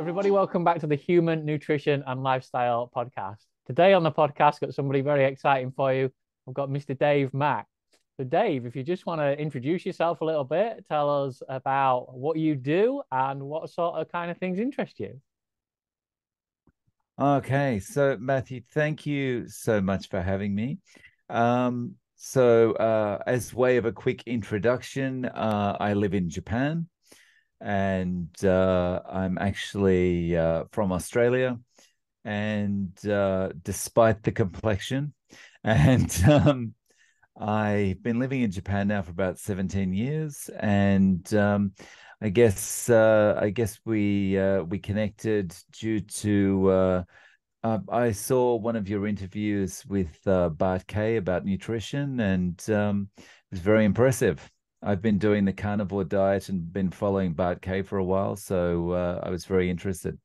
everybody. Welcome back to the Human Nutrition and Lifestyle Podcast. Today on the podcast, got somebody very exciting for you. I've got Mr. Dave Mack. So, Dave, if you just want to introduce yourself a little bit, tell us about what you do and what sort of kind of things interest you. Okay, so Matthew, thank you so much for having me. As way of a quick introduction, I live in Japan, and I'm actually from Australia. And despite the complexion, and I've been living in Japan now for about 17 years, and I guess we connected due to I saw one of your interviews with Bart K about nutrition, and it was very impressive. I've been doing the carnivore diet and been following Bart K for a while, so I was very interested.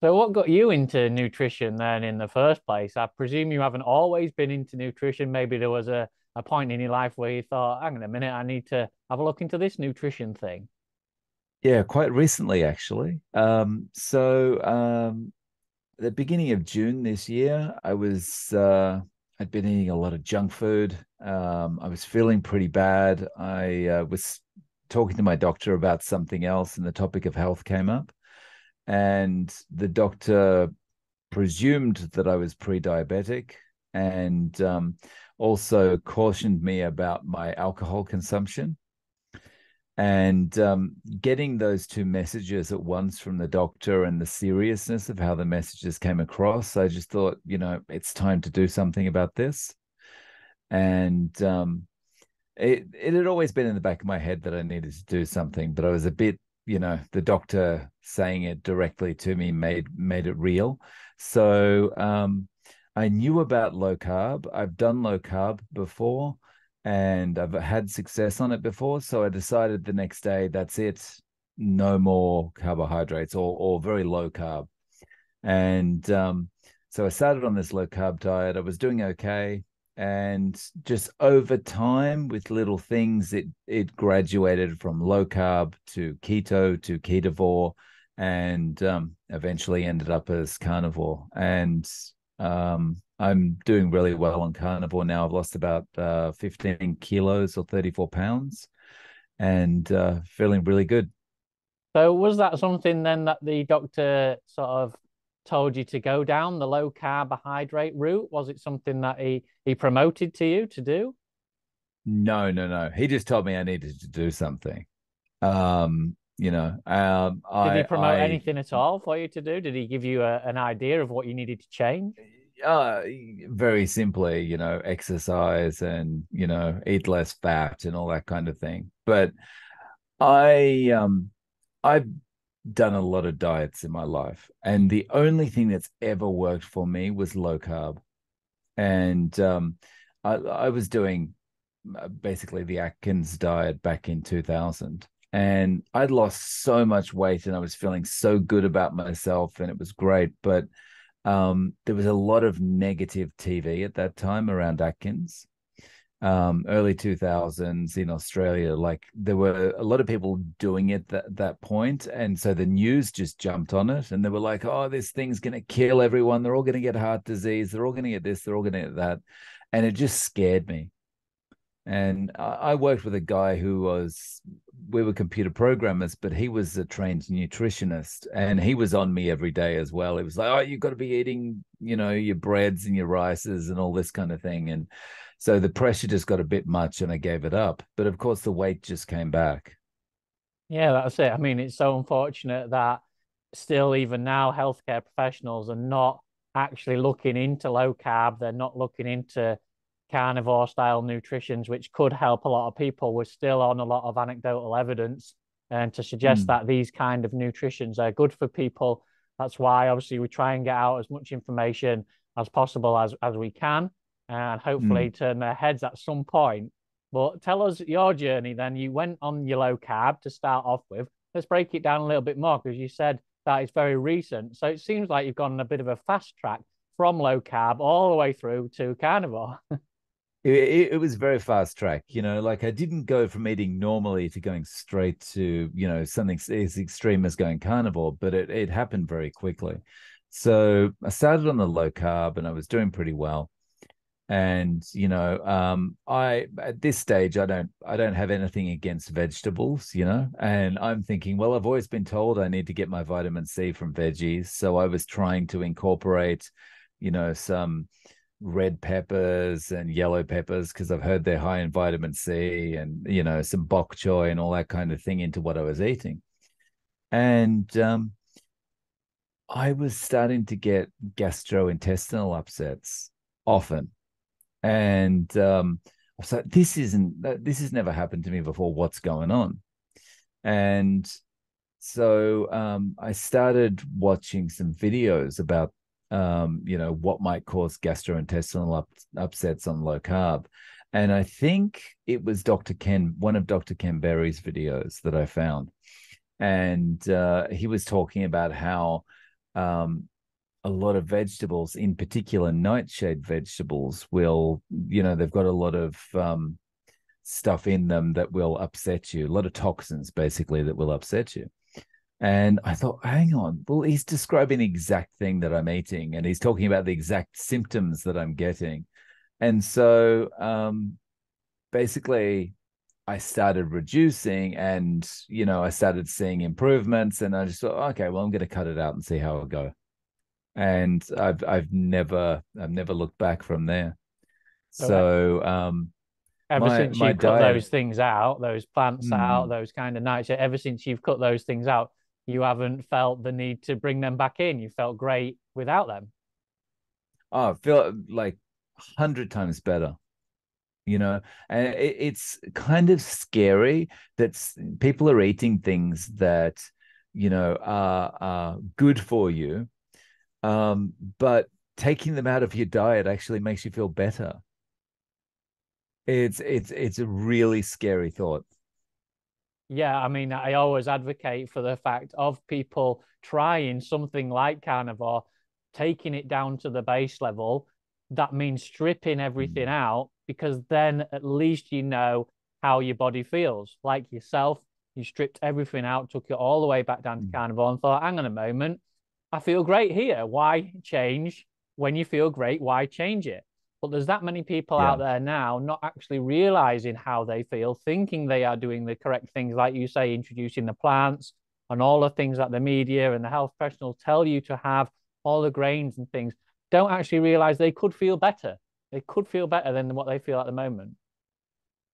So, what got you into nutrition then in the first place? I presume you haven't always been into nutrition. Maybe there was a point in your life where you thought, hang on a minute, I need to have a look into this nutrition thing. Yeah, quite recently, actually. The beginning of June this year, I'd been eating a lot of junk food. I was feeling pretty bad. I was talking to my doctor about something else, and the topic of health came up. And the doctor presumed that I was pre-diabetic, and also cautioned me about my alcohol consumption. And getting those two messages at once from the doctor and the seriousness of how the messages came across, I just thought, it's time to do something about this. And it had always been in the back of my head that I needed to do something, but I was a bit, the doctor saying it directly to me made it real. So I knew about low carb. I've done low carb before, and I've had success on it before. So I decided the next day, that's it, no more carbohydrates, or very low carb. And so I started on this low carb diet. I was doing okay. And just over time, with little things, it graduated from low carb to keto to ketovore, and eventually ended up as carnivore. And I'm doing really well on carnivore now. I've lost about 15 kilos or 34 pounds, and feeling really good. So was that something then that the doctor sort of told you to go down the low carbohydrate route? Was it something that he promoted to you to do? No, no, no. He just told me I needed to do something. Did he I promote anything at all for you to do? Did he give you an idea of what you needed to change? uh very simply, exercise and, eat less fat and all that kind of thing. But I've done a lot of diets in my life, and the only thing that's ever worked for me was low carb. And I was doing basically the Atkins diet back in 2000, and I'd lost so much weight and I was feeling so good about myself, and it was great. But there was a lot of negative TV at that time around Atkins. Early 2000s in Australia, like there were a lot of people doing it that point, and so the news just jumped on it, and they were like, "Oh, this thing's going to kill everyone. They're all going to get heart disease. They're all going to get this. They're all going to get that," and it just scared me. And I worked with a guy we were computer programmers, but he was a trained nutritionist, and he was on me every day as well. He was like, "Oh, you've got to be eating, your breads and your rices and all this kind of thing." And so the pressure just got a bit much, and I gave it up. But of course, the weight just came back. Yeah, that's it. I mean, it's so unfortunate that still, even now, healthcare professionals are not actually looking into low carb. They're not looking into carnivore style nutritions, which could help a lot of people. We're still on a lot of anecdotal evidence and to suggest Mm, that these kind of nutritions are good for people. That's why obviously we try and get out as much information as possible as we can and hopefully mm. turn their heads at some point. But tell us your journey then. You went on your low carb to start off with. Let's break it down a little bit more because you said that it's very recent. So it seems like you've gone on a bit of a fast track from low carb all the way through to carnivore. it was very fast track, like I didn't go from eating normally to going straight to, something as extreme as going carnivore, but it happened very quickly. So I started on the low carb and I was doing pretty well. And I at this stage I don't have anything against vegetables, and I'm thinking, well, I've always been told I need to get my vitamin C from veggies, so I was trying to incorporate, some red peppers and yellow peppers because I've heard they're high in vitamin C, and some bok choy and all that kind of thing into what I was eating. And I was starting to get gastrointestinal upsets often. And I was like, this has never happened to me before. What's going on? And so I started watching some videos about what might cause gastrointestinal upsets on low carb. And I think it was one of Dr. Ken Berry's videos that I found. And he was talking about how um, a lot of vegetables, in particular nightshade vegetables, they've got a lot of stuff in them that will upset you, a lot of toxins basically that will upset you. And I thought, hang on, well, he's describing the exact thing that I'm eating, and he's talking about the exact symptoms that I'm getting. And so basically, I started reducing, and I started seeing improvements, and I just thought, okay, well, I'm going to cut it out and see how it go. And I've never looked back from there. So So ever since my you've cut diet. those things out, those plants out, Hmm. those kind of nights, ever since you've cut those things out, you haven't felt the need to bring them back in. You felt great without them. Oh, I feel like 100 times better, and it's kind of scary that people are eating things that are good for you, but taking them out of your diet actually makes you feel better. It's a really scary thought. Yeah, I mean, I always advocate for the fact of people trying something like carnivore, taking it down to the base level. That means stripping everything Mm. out because then at least you know how your body feels. Like yourself, you stripped everything out, took it all the way back down to Mm. carnivore and thought, hang on a moment, I feel great here. Why change when you feel great? Why change it? But there's that many people out Yeah, there now not actually realizing how they feel, thinking they are doing the correct things, like you say, introducing the plants and all the things that the media and the health professionals tell you to have, all the grains and things, don't actually realize they could feel better. They could feel better than what they feel at the moment.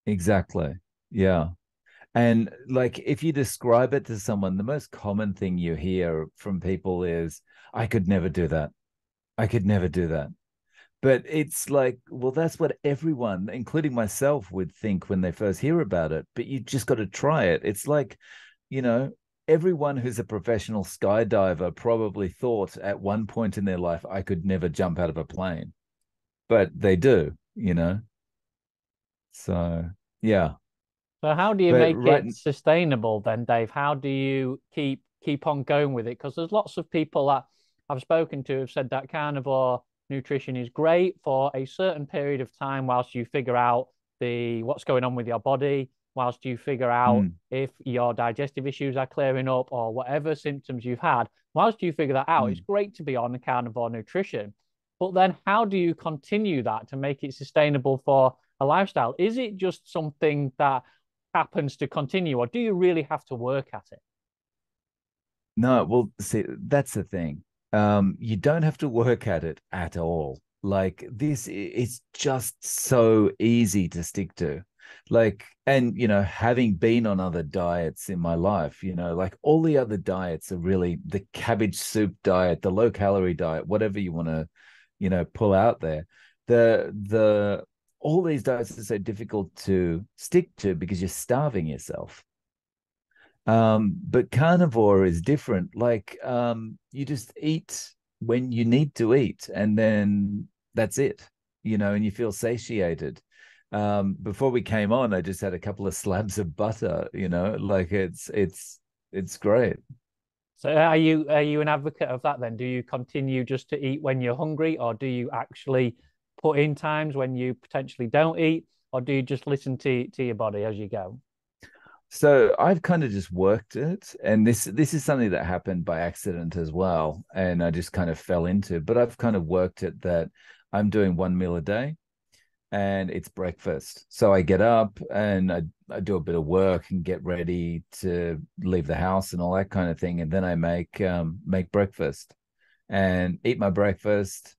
exactly. Yeah. And like, if you describe it to someone, the most common thing you hear from people is, I could never do that. I could never do that. But it's like, well, that's what everyone, including myself, would think when they first hear about it. But you just got to try it. It's like, you know, everyone who's a professional skydiver probably thought at one point in their life, I could never jump out of a plane, but they do. So, yeah. So how do you But make right. it sustainable then, Dave? How do you keep on going with it? Because there's lots of people that I've spoken to have said that carnivore nutrition is great for a certain period of time whilst you figure out the what's going on with your body, whilst you figure out Mm, if your digestive issues are clearing up or whatever symptoms you've had. Whilst you figure that out, it's mm. great to be on the carnivore nutrition. But then how do you continue that to make it sustainable for a lifestyle? Is it just something that happens to continue, or do you really have to work at it? No, well, see, that's the thing. You don't have to work at it at all. Like this, it's just so easy to stick to. Like, and having been on other diets in my life, like all the other diets are really the cabbage soup diet, the low calorie diet, whatever you want to, pull out there. The all these diets are so difficult to stick to because you're starving yourself. But carnivore is different. Like, you just eat when you need to eat, and then that's it, and you feel satiated. Before we came on, I just had a couple of slabs of butter, like it's great. So are you an advocate of that then? Do you continue just to eat when you're hungry, or do you actually put in times when you potentially don't eat, or do you just listen to your body as you go? So I've kind of just worked it, and this is something that happened by accident as well, and I just kind of fell into. But I've kind of worked it that I'm doing one meal a day, and it's breakfast. So I get up and I do a bit of work and get ready to leave the house and all that kind of thing, and then I make breakfast and eat my breakfast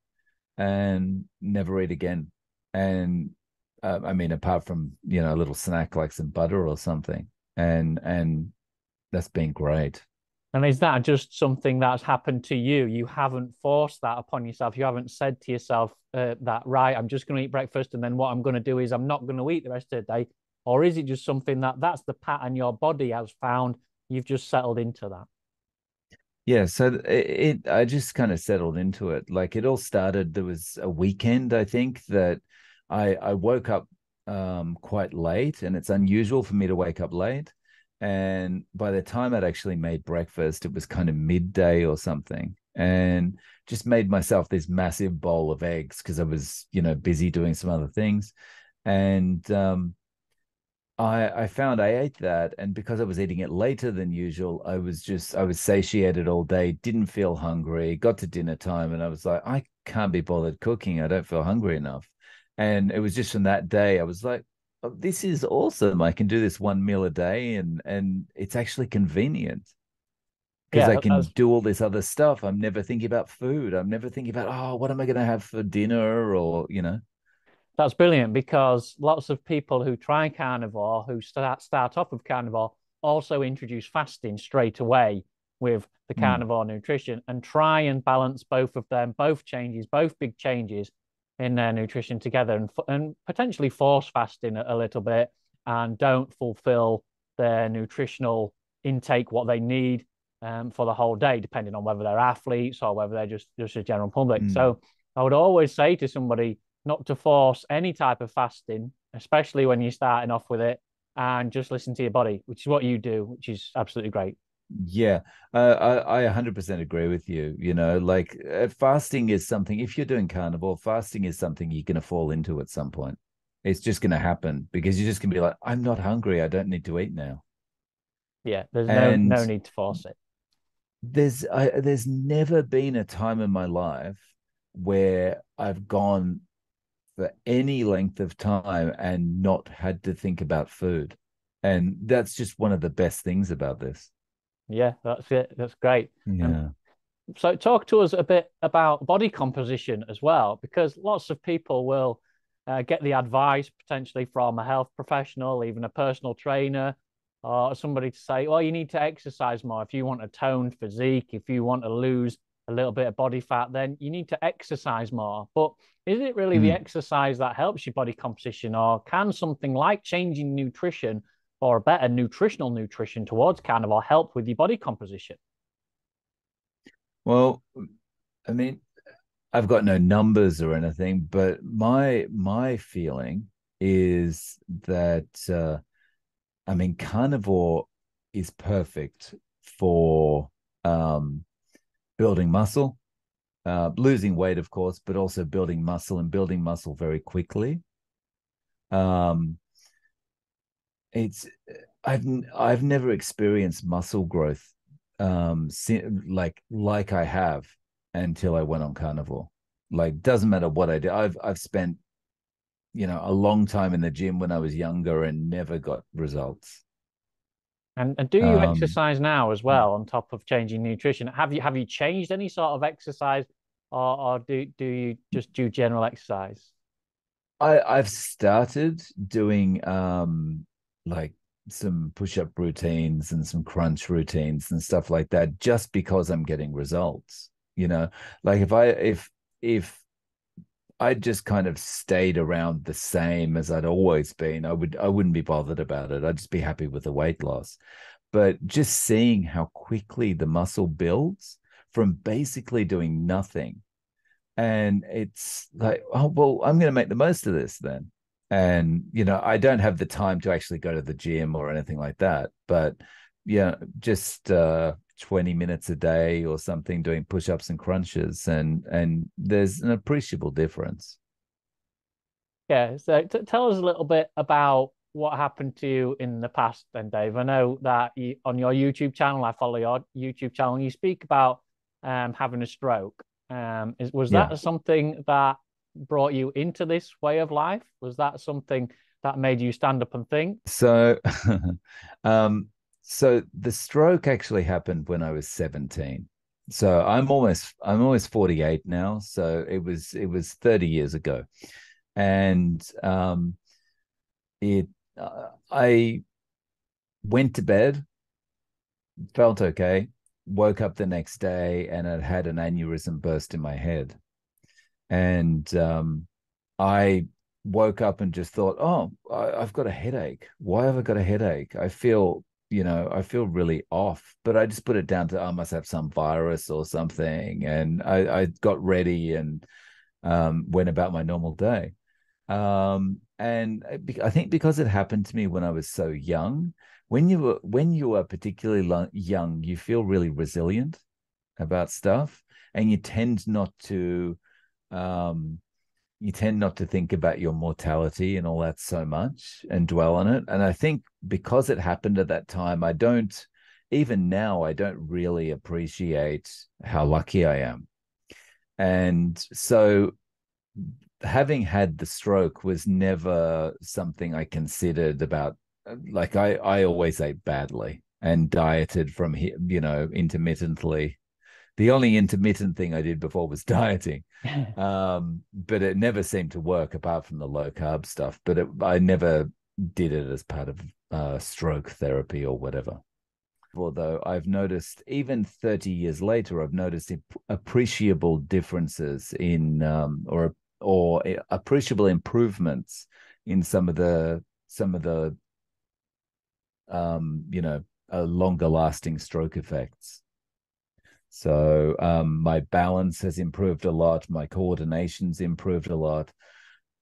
and never eat again. And I mean, apart from a little snack like some butter or something, and that's been great. And is that just something that's happened to you? You haven't forced that upon yourself. You haven't said to yourself that, right, I'm just going to eat breakfast, and then what I'm going to do is I'm not going to eat the rest of the day. Or is it just something that's the pattern your body has found? You've just settled into that. Yeah, so I just kind of settled into it. Like it all started, there was a weekend, I think, that I woke up quite late, and it's unusual for me to wake up late. And by the time I'd actually made breakfast, it was kind of midday or something. And just made myself this massive bowl of eggs because I was, busy doing some other things. And I found I ate that, and because I was eating it later than usual, I was satiated all day, didn't feel hungry. Got to dinner time, and I was like, I can't be bothered cooking. I don't feel hungry enough. And it was just from that day I was like, oh, this is awesome. I can do this one meal a day, and it's actually convenient because I Yeah, can do all this other stuff. I'm never thinking about food. I'm never thinking about, oh, what am I going to have for dinner, or. that's brilliant because lots of people who try carnivore, who start off with carnivore, also introduce fasting straight away with the Mm, carnivore nutrition and try and balance both of them, both changes, both big changes in their nutrition together, and potentially force fasting a little bit and don't fulfill their nutritional intake, what they need for the whole day, depending on whether they're athletes or whether they're just a general public. mm. So I would always say to somebody not to force any type of fasting, especially when you're starting off with and just listen to your body, which is what you do, which is absolutely great. Yeah, I 100% agree with you. Like fasting is something, if you're doing carnivore, fasting is something you're going to fall into at some point. It's just going to happen because you're just going to be like, I'm not hungry. I don't need to eat now. Yeah, there's no And need to force it. there's never been a time in my life where I've gone for any length of time and not had to think about food. And that's just one of the best things about this. Yeah, that's it. That's great. And Yeah. so talk to us a bit about body composition as well, because lots of people will get the advice potentially from a health professional, even a personal trainer, or somebody to say, well, you need to exercise more. If you want a toned physique, if you want to lose a little bit of body fat, then you need to exercise more. But is it really the Mm. exercise that helps your body composition, or can something like changing nutrition or a better nutritional nutrition towards carnivore help with your body composition? Well, I mean, I've got no numbers or anything, but my feeling is that I mean carnivore is perfect for um, building muscle, losing weight, of course, but also building muscle and building muscle very quickly. Um, it's I've never experienced muscle growth like I have until I went on carnivore. Like doesn't matter what I do. I've spent a long time in the gym when I was younger and never got results. And do you Um, exercise now as well on top of changing nutrition? Have you changed any sort of exercise, or do you just do general exercise? I've started doing like some push-up routines and some crunch routines and stuff like that just because I'm getting results. Like if I just kind of stayed around the same as I'd always been, I wouldn't be bothered about it. I'd just be happy with the weight loss. But just seeing how quickly the muscle builds from basically doing nothing, and it's like, oh well, I'm going to make the most of this then. And I don't have the time to actually go to the gym or anything like that, but yeah, just 20 minutes a day or something doing push-ups and crunches, and there's an appreciable difference. Yeah. So tell us a little bit about what happened to you in the past, then, Dave. I know that on your YouTube channel, I follow your YouTube channel, you speak about having a stroke. Was Yeah. that something that brought you into this way of life? Was that something that made you stand up and think? So, um, so the stroke actually happened when I was 17. So I'm almost 48 now. So it was 30 years ago. And it I went to bed, felt okay, woke up the next day, and it had an aneurysm burst in my head. And I woke up and just thought, oh, I've got a headache. Why have I got a headache? I feel really off, but I just put it down to I must have some virus or something. And I got ready and went about my normal day. And I think because it happened to me when I was so young, when you are particularly young, you feel really resilient about stuff, and um, you tend not to think about your mortality and all that so much and dwell on it. And I think because it happened at that time, even now, I don't really appreciate how lucky I am. And so having had the stroke was never something I considered about. Like I always ate badly and dieted from here, intermittently. The only intermittent thing I did before was dieting. But it never seemed to work apart from the low carb stuff. But I never did it as part of stroke therapy or whatever. Although I've noticed, even 30 years later, I've noticed appreciable differences or appreciable improvements in some of the longer lasting stroke effects. So my balance has improved a lot. My coordination's improved a lot.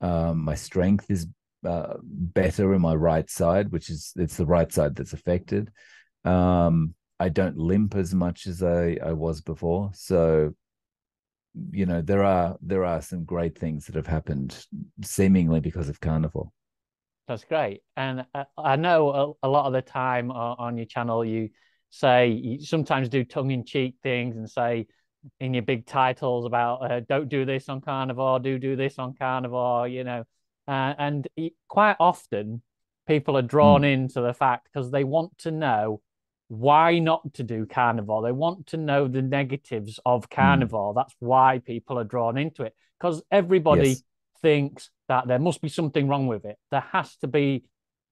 My strength is better in my right side, it's the right side that's affected. I don't limp as much as I was before. So, there are some great things that have happened seemingly because of carnivore. That's great. And I know a lot of the time on your channel, you say you sometimes do tongue-in-cheek things and say in your big titles about don't do this on carnivore, do this on carnivore, and quite often people are drawn Mm, into the fact because they want to know why not to do carnivore. They want to know the negatives of mm, carnivore. That's why people are drawn into it because everybody yes. thinks that there must be something wrong with it. There has to be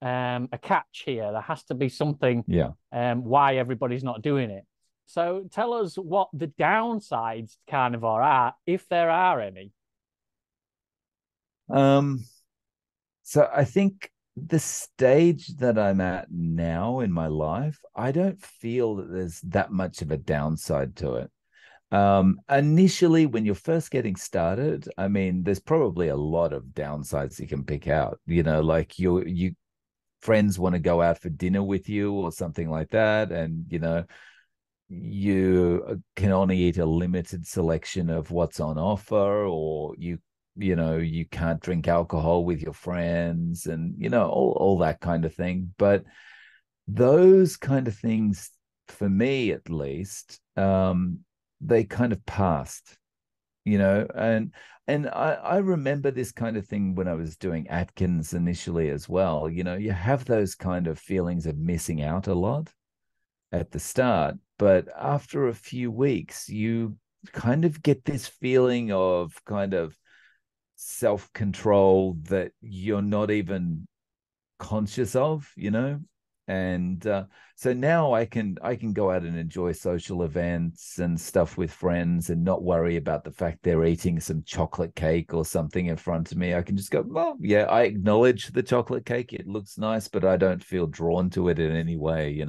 a catch here. There has to be something Yeah. why everybody's not doing it. So tell us what the downsides to carnivore are, if there are any. Um, so I think the stage that I'm at now in my life, I don't feel that there's that much of a downside to it. Initially, when you're first getting started, I mean, there's probably a lot of downsides you can pick out. Like you friends want to go out for dinner with you or something like that, and you can only eat a limited selection of what's on offer, or you can't drink alcohol with your friends, and all that kind of thing. But those kind of things, for me at least, they kind of passed, and I remember this kind of thing when I was doing Atkins initially as well. You have those kind of feelings of missing out a lot at the start, but after a few weeks, you kind of get this feeling of kind of self-control that you're not even conscious of, and so now I can go out and enjoy social events and stuff with friends and not worry about the fact they're eating some chocolate cake or something in front of me. I can just go, well, yeah, I acknowledge the chocolate cake, it looks nice, but I don't feel drawn to it in any way.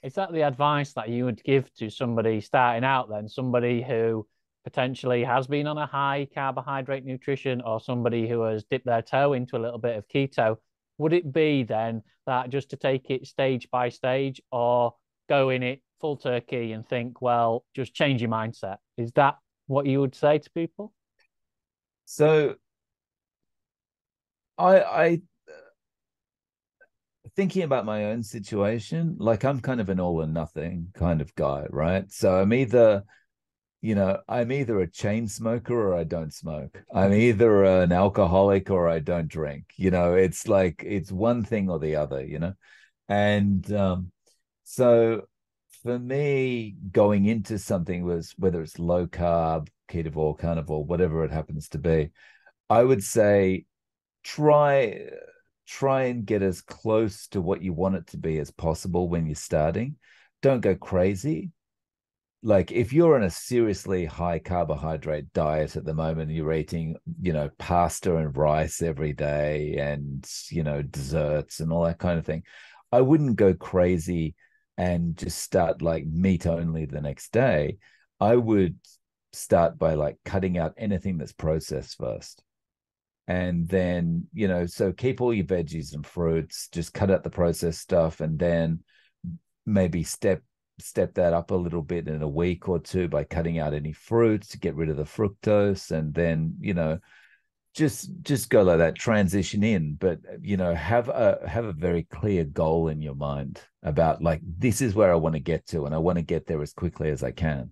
Is that the advice that you would give to somebody starting out then? Somebody who potentially has been on a high carbohydrate nutrition or somebody who has dipped their toe into a little bit of keto? Would it be then that just to take it stage by stage or go in it full turkey and think, well, just change your mindset? Is that what you would say to people? So I thinking about my own situation, like I'm kind of an all or nothing kind of guy, right? So I'm either a chain smoker or I don't smoke. I'm either an alcoholic or I don't drink. It's like it's one thing or the other, And so for me, going into something was whether it's low carb, ketovore, carnivore, whatever it happens to be, I would say try try and get as close to what you want it to be as possible when you're starting. Don't go crazy. Like if you're on a seriously high carbohydrate diet at the moment, you're eating, pasta and rice every day and, desserts and all that kind of thing. I wouldn't go crazy and just start like meat only the next day. I would start by like cutting out anything that's processed first. And then, so keep all your veggies and fruits, just cut out the processed stuff, and then maybe step that up a little bit in a week or two by cutting out any fruits to get rid of the fructose, and then just go like that, transition in, but have a very clear goal in your mind about like this is where I want to get to, and I want to get there as quickly as I can.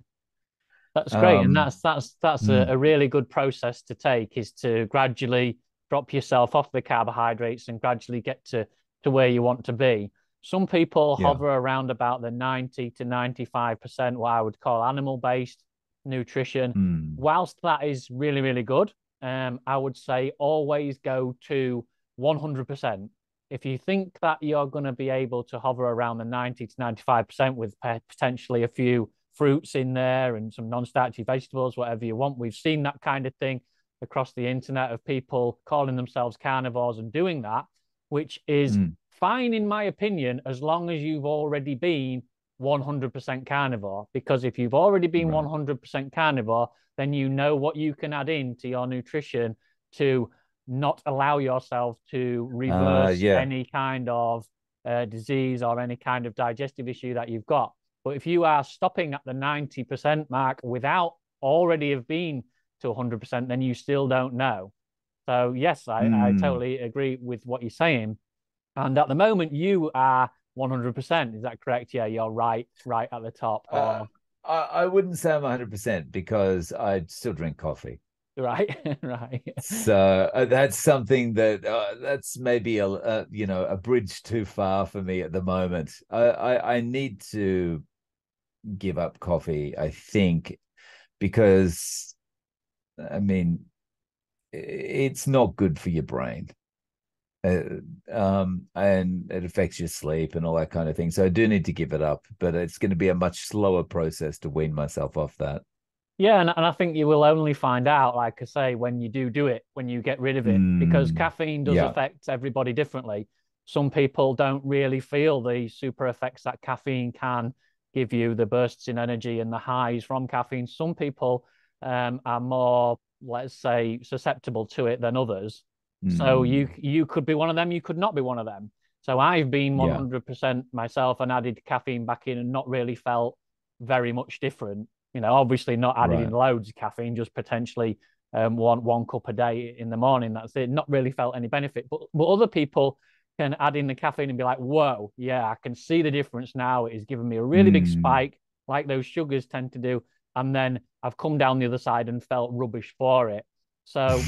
That's great, and um that's a mm, really good process to take, is to gradually drop yourself off the carbohydrates and gradually get to where you want to be. Some people yeah. hover around about the 90 to 95%, what I would call animal-based nutrition. mm, Whilst that is really, really good, I would say always go to 100%. If you think that you're going to be able to hover around the 90 to 95% with potentially a few fruits in there and some non-starchy vegetables, whatever you want. We've seen that kind of thing across the internet of people calling themselves carnivores and doing that, which is mm, fine in my opinion, as long as you've already been 100% carnivore. Because if you've already been right. 100% carnivore, then you know what you can add into your nutrition to not allow yourself to reverse Yeah. any kind of disease or any kind of digestive issue that you've got. But if you are stopping at the 90% mark without already have been to 100%, then you still don't know. So, yes, I mm. totally agree with what you're saying. And at the moment, you are 100%. Is that correct? Yeah, you're right at the top. uh, Or I wouldn't say I'm 100% because I still drink coffee. right, right. So that's something that's maybe a bridge too far for me at the moment. I need to give up coffee, I think, because I mean it's not good for your brain. And it affects your sleep and all that kind of thing. So I do need to give it up, but it's going to be a much slower process to wean myself off that. Yeah, and I think you will only find out, like I say, when you do it, when you get rid of it, because Mm, caffeine does yeah. affect everybody differently. Some people don't really feel the super effects that caffeine can give you, the bursts in energy and the highs from caffeine. Some people are more, let's say, susceptible to it than others. So you Mm, you could be one of them, you could not be one of them. So I've been yeah. 100% myself and added caffeine back in and not really felt very much different. Obviously not added in Right. loads of caffeine, just potentially one cup a day in the morning. That's it. Not really felt any benefit. But other people can add in the caffeine and be like, whoa, yeah, I can see the difference now. It is giving me a really big Mm. spike, like those sugars tend to do. And then I've come down the other side and felt rubbish for it. So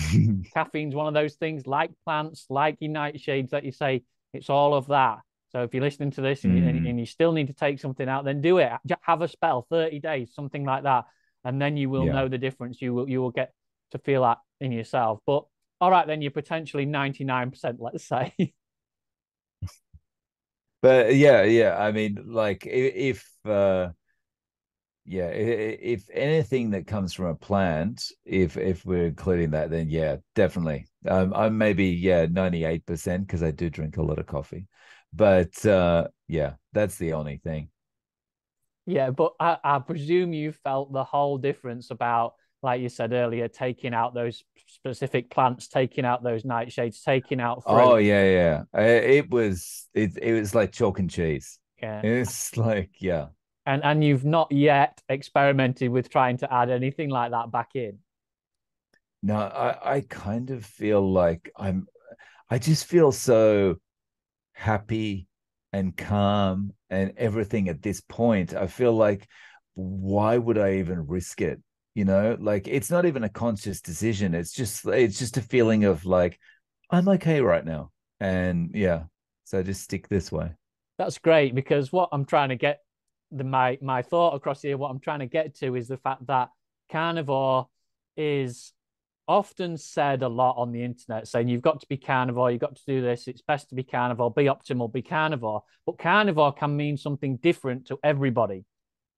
caffeine's one of those things, like plants, like your nightshades that you say, it's all of that. So if you're listening to this and Mm. you still need to take something out, then do it. Have a spell, 30 days, something like that, and then you will Yeah. know the difference. You will get to feel that in yourself. But all right, then you're potentially 99%, let's say. But yeah. I mean, like if yeah, if anything that comes from a plant, if we're including that, then yeah, definitely. I'm maybe 98% because I do drink a lot of coffee, but yeah, that's the only thing. Yeah, but I presume you felt the whole difference about, like you said earlier, taking out those specific plants, taking out those nightshades, taking out Oh fruit. yeah. It was like chalk and cheese. Yeah. It's like yeah. And you've not yet experimented with trying to add anything like that back in. No, I kind of feel like I just feel so happy and calm and everything at this point. I feel like, why would I even risk it? Like it's not even a conscious decision. It's just a feeling of like, I'm okay right now. And yeah, so just stick this way. That's great because what I'm trying to get my thought across here, what I'm trying to get to is the fact that carnivore is often said a lot on the internet, saying you've got to be carnivore, you've got to do this, it's best to be carnivore, be optimal, be carnivore. But carnivore can mean something different to everybody.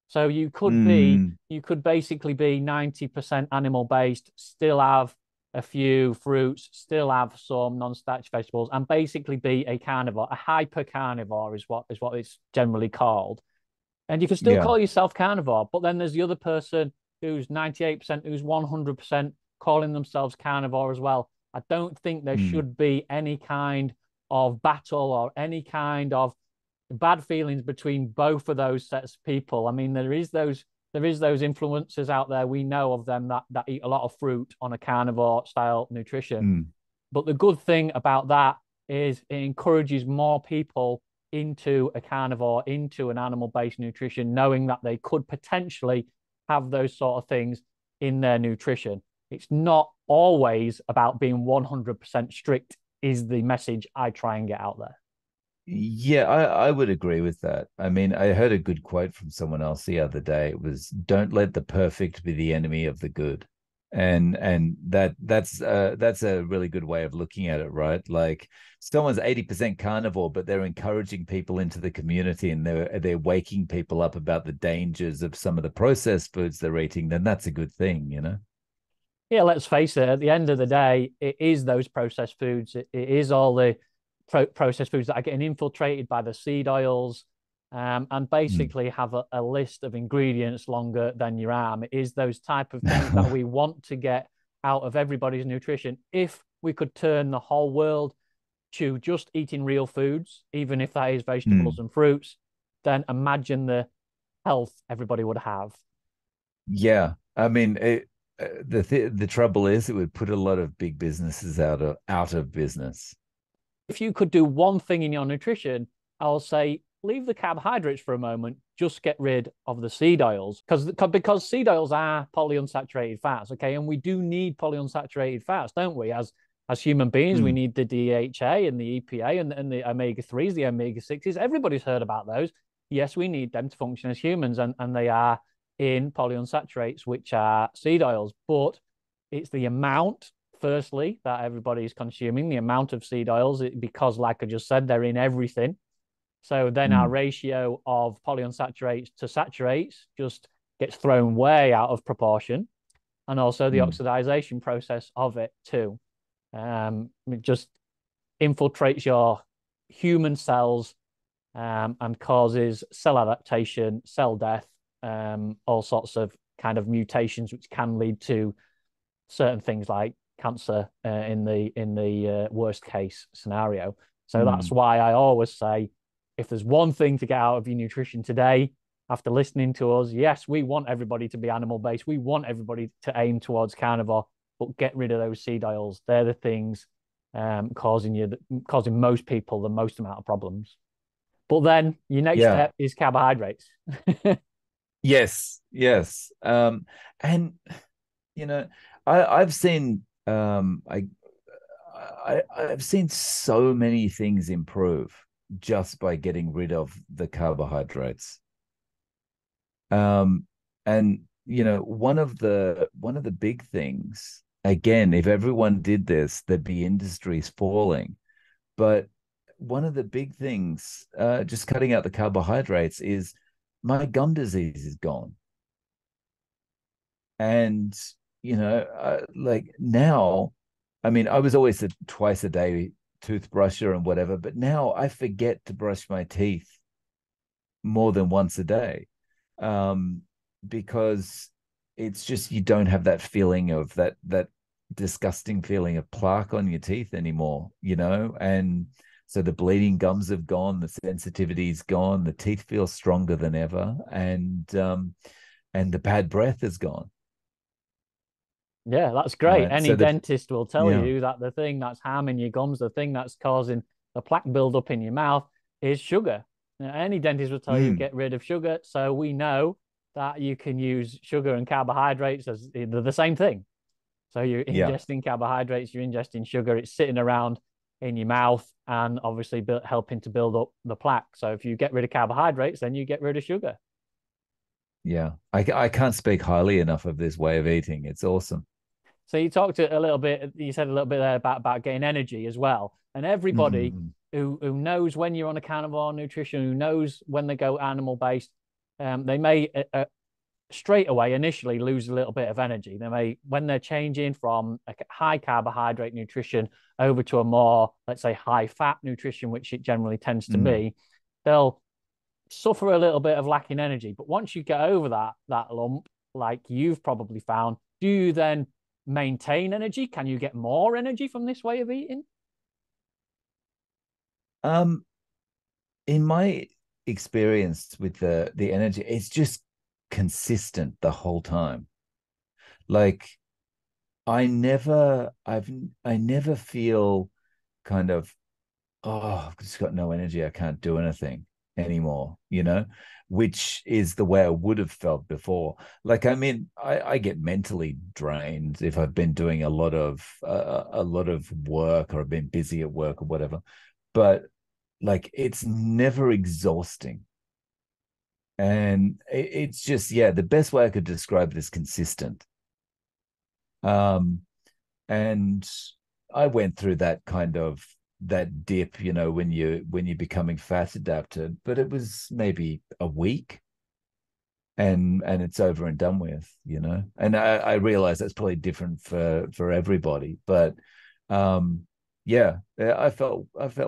So Mm, you could basically be 90% animal based, still have a few fruits, still have some non-starch vegetables, and basically be a carnivore. A hyper carnivore is what it's generally called. And you can still yeah. call yourself carnivore, but then there's the other person who's 98%, who's 100% calling themselves carnivore as well. I don't think there Mm, should be any kind of battle or any kind of bad feelings between both of those sets of people. I mean, there is those influencers out there. We know of them that eat a lot of fruit on a carnivore style nutrition. mm, But the good thing about that is it encourages more people into a carnivore, into an animal based nutrition, knowing that they could potentially have those sort of things in their nutrition. It's not always about being 100% strict, is the message I try and get out there. yeah, I would agree with that. I mean, I heard a good quote from someone else the other day. It was, "Don't let the perfect be the enemy of the good." And that's a really good way of looking at it, right? Like someone's 80% carnivore, but they're encouraging people into the community and they're waking people up about the dangers of some of the processed foods they're eating, then that's a good thing. Yeah, let's face it, at the end of the day, it is those processed foods. It is all the processed foods that are getting infiltrated by the seed oils, and Mm. basically have a list of ingredients longer than your arm. It is those type of things that we want to get out of everybody's nutrition. If we could turn the whole world to just eating real foods, even if that is vegetables Mm. and fruits, then imagine the health everybody would have. Yeah, I mean, the trouble is it would put a lot of big businesses out of business. If you could do one thing in your nutrition, I'll say leave the carbohydrates for a moment, just get rid of the seed oils because seed oils are polyunsaturated fats, okay? And we do need polyunsaturated fats, don't we? As human beings, we Mm. need the DHA and the EPA and the omega 3s, the omega 6s. Everybody's heard about those. Yes, we need them to function as humans, and they are in polyunsaturates, which are seed oils, but it's the amount firstly that everybody is consuming the amount of seed oils because like I just said they're in everything, so then our Mm. ratio of polyunsaturates to saturates just gets thrown way out of proportion, and also the Mm. oxidization process of it too. It just infiltrates your human cells, and causes cell adaptation, cell death, all sorts of kind of mutations which can lead to certain things like cancer, in the worst case scenario. So that's Mm. why I always say, if there's one thing to get out of your nutrition today, after listening to us, yes, we want everybody to be animal based. We want everybody to aim towards carnivore, but get rid of those seed oils. They're the things causing most people the most amount of problems. But then your next Yeah. step is carbohydrates. Yes. Yes. And you know, I've seen I've seen so many things improve just by getting rid of the carbohydrates. And one of the big things, again, if everyone did this, there'd be industries falling. But one of the big things, just cutting out the carbohydrates, is my gum disease is gone. And like now, I mean, I was always a twice a day toothbrusher and whatever, but now I forget to brush my teeth more than once a day, um, because it's just, you don't have that feeling of that disgusting feeling of plaque on your teeth anymore. And so the bleeding gums have gone, the sensitivity's gone, the teeth feel stronger than ever, and the bad breath is gone. Yeah, that's great. right? Any So the dentist will tell yeah, you that the thing that's harming your gums, the thing that's causing the plaque buildup in your mouth is sugar. Now, any dentist will tell you mm, get rid of sugar. So we know that you can use sugar and carbohydrates as they're the same thing. So you're yeah, ingesting carbohydrates, you're ingesting sugar, it's sitting around in your mouth and obviously helping to build up the plaque. So if you get rid of carbohydrates, then you get rid of sugar. yeah. I can't speak highly enough of this way of eating. It's awesome. So you talked a little bit, you said a little bit there about getting energy as well. And everybody Mm, who knows when you're on a carnivore nutrition, who knows when they go animal based, they may straight away initially lose a little bit of energy. They may, when they're changing from a high carbohydrate nutrition over to a more, let's say, high fat nutrition, which it generally tends to mm. be, they'll suffer a little bit of lacking energy. But once you get over that lump, like you've probably found, do you then maintain energy? Can you get more energy from this way of eating? Um, in my experience with the energy, it's just consistent the whole time. Like I never feel kind of, oh, I've just got no energy. I can't do anything anymore, which is the way I would have felt before. Like, I mean, I get mentally drained if I've been doing a lot of work or I've been busy at work or whatever. But like, it's never exhausting. And it's just, yeah, the best way I could describe it is consistent. Um, and I went through that kind of that dip, when you're becoming fat adapted, but it was maybe a week and it's over and done with. And I realize that's probably different for everybody, but um yeah, I felt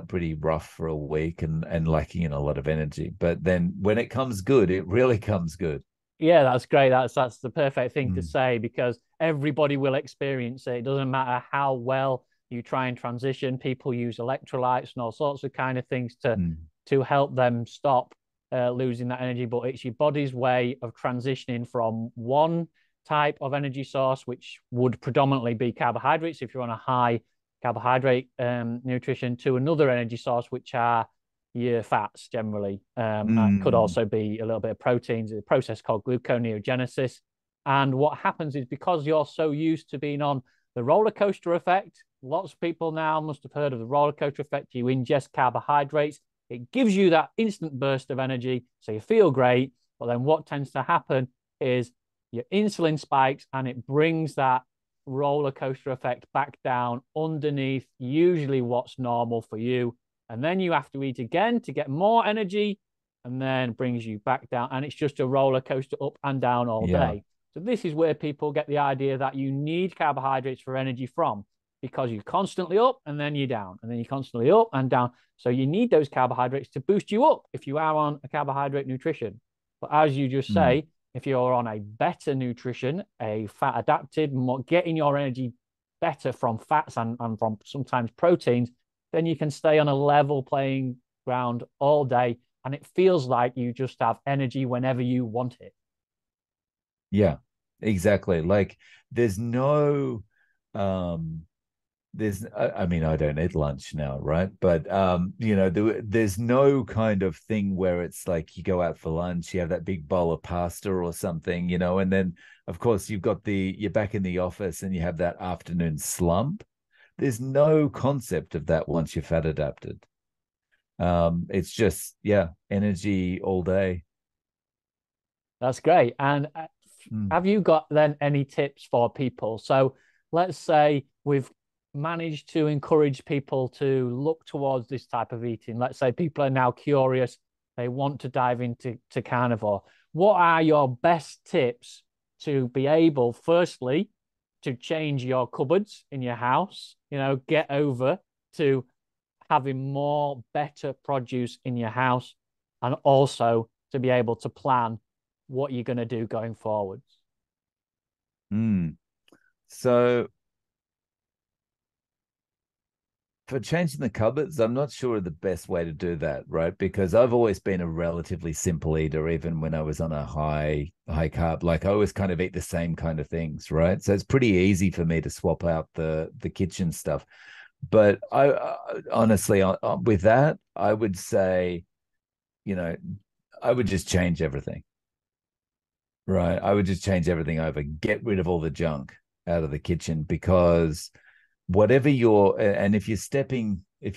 pretty rough for a week and lacking in a lot of energy. But then when it comes good, it really comes good. Yeah, that's great. That's the perfect thing to Mm, say because everybody will experience it. It doesn't matter how well you try and transition. People use electrolytes and all sorts of kind of things mm, to help them stop losing that energy. But it's your body's way of transitioning from one type of energy source, which would predominantly be carbohydrates if you're on a high carbohydrate nutrition, to another energy source, which are your fats generally. Could mm. also be a little bit of proteins, a process called gluconeogenesis. And what happens is because you're so used to being on the roller coaster effect, lots of people now must have heard of the roller coaster effect. You ingest carbohydrates, it gives you that instant burst of energy, so you feel great. But then what tends to happen is your insulin spikes and it brings that roller coaster effect back down underneath usually what's normal for you, and then you have to eat again to get more energy, and then brings you back down. And it's just a roller coaster up and down all Yeah, day. So this is where people get the idea that you need carbohydrates for energy from, because you're constantly up and then you're down, and then you're constantly up and down. So you need those carbohydrates to boost you up if you are on a carbohydrate nutrition. But as you just mm, say, if you're on a better nutrition, a fat adapted, getting your energy better from fats and from sometimes proteins, then you can stay on a level playing ground all day. And it feels like you just have energy whenever you want it. yeah, exactly. Like there's no um I mean, I don't eat lunch now, right? But there's no kind of thing where it's like you go out for lunch, you have that big bowl of pasta or something, and then of course you're back in the office and you have that afternoon slump. There's no concept of that once you're fat adapted. It's just, yeah, energy all day. That's great. And Mm, have you got then any tips for people? So let's say we've managed to encourage people to look towards this type of eating. Let's say people are now curious, they want to dive into carnivore. What are your best tips to be able, firstly, to change your cupboards in your house, get over to having more better produce in your house, and also to be able to plan what you're going to do going forwards? mm. So for changing the cupboards, I'm not sure the best way to do that, right? Because I've always been a relatively simple eater, even when I was on a high carb. Like I always kind of eat the same kind of things, right? So it's pretty easy for me to swap out the kitchen stuff. But I honestly, with that, I would say, you know, I would just change everything, right? I would just change everything over, get rid of all the junk out of the kitchen because whatever you're and if you're stepping or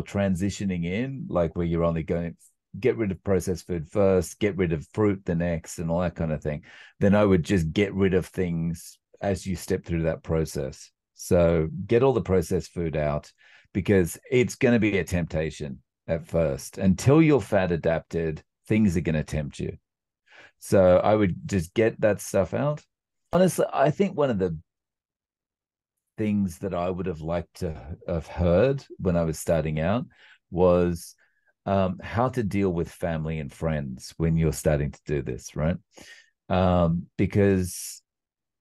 transitioning in like where you're only going get rid of processed food first, get rid of fruit the next and all that kind of thing, then I would just get rid of things as you step through that process. So get all the processed food out because it's going to be a temptation at first. Until you're fat adapted, things are going to tempt you. So I would just get that stuff out. Honestly, I think one of the things that I would have liked to have heard when I was starting out was how to deal with family and friends when you're starting to do this, right? Because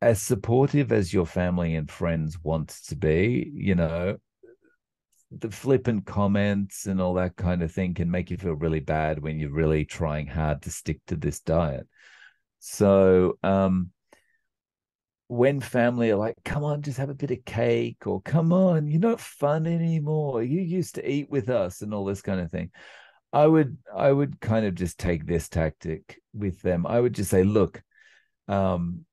as supportive as your family and friends want to be, the flippant comments and all that kind of thing can make you feel really bad when you're really trying hard to stick to this diet. So, when family are like, come on, just have a bit of cake, or come on, you're not fun anymore. You used to eat with us and all this kind of thing. I would kind of just take this tactic with them. I would just say, look, um,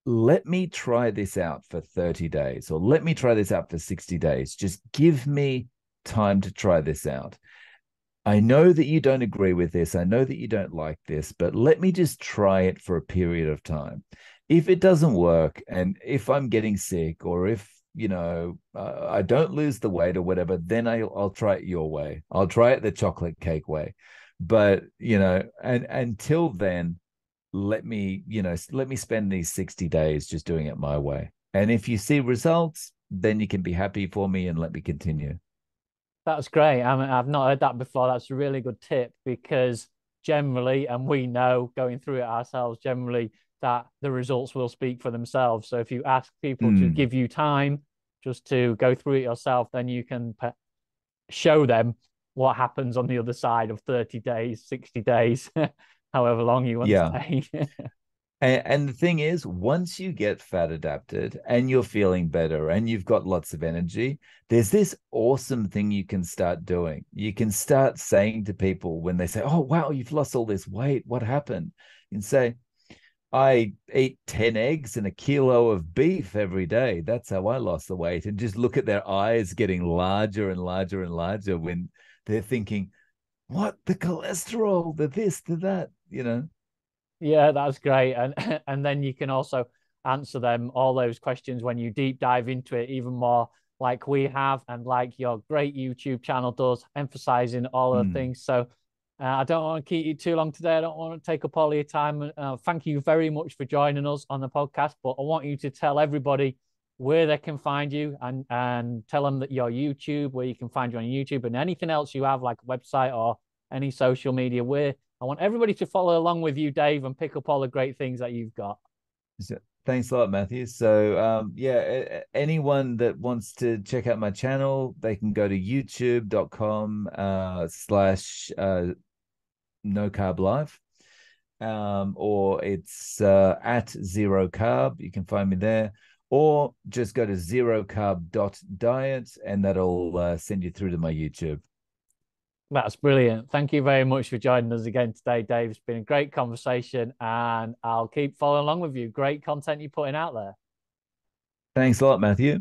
let me try this out for 30 days, or let me try this out for 60 days. Just give me time to try this out. I know that you don't agree with this. I know that you don't like this, but let me just try it for a period of time. If it doesn't work, and if I'm getting sick, or if I don't lose the weight or whatever, then I'll try it your way. I'll try it the chocolate cake way. But and until then, let me spend these 60 days just doing it my way. And if you see results, then you can be happy for me and let me continue. That's great. I mean, I've not heard that before. That's a really good tip because generally, and we know going through it ourselves, generally that the results will speak for themselves. So if you ask people to Mm, give you time just to go through it yourself, then you can show them what happens on the other side of 30 days, 60 days, however long you want to yeah. take. And the thing is, once you get fat adapted and you're feeling better and you've got lots of energy, there's this awesome thing you can start doing. You can start saying to people when they say, oh, wow, you've lost all this weight. What happened? You can say, I eat 10 eggs and a kilo of beef every day. That's how I lost the weight. And just look at their eyes getting larger and larger and larger when they're thinking, what? The cholesterol, the this, the that. Yeah, that's great. And and then you can also answer them all those questions when you deep dive into it even more like we have and like your great YouTube channel does, emphasizing all of the Mm, things. So I don't want to keep you too long today. I don't want to take up all your time. Thank you very much for joining us on the podcast, but I want you to tell everybody where they can find you and tell them that your YouTube, where you can find you on YouTube and anything else you have like a website or any social media where I want everybody to follow along with you, Dave, and pick up all the great things that you've got. so thanks a lot, Matthew. So, yeah, anyone that wants to check out my channel, they can go to youtube.com slash no carb life. Or it's at zero carb. You can find me there. Or just go to zerocarb.diet and that'll send you through to my YouTube. That's brilliant. Thank you very much for joining us again today, Dave. It's been a great conversation, and I'll keep following along with you. Great content you're putting out there. Thanks a lot, Matthew.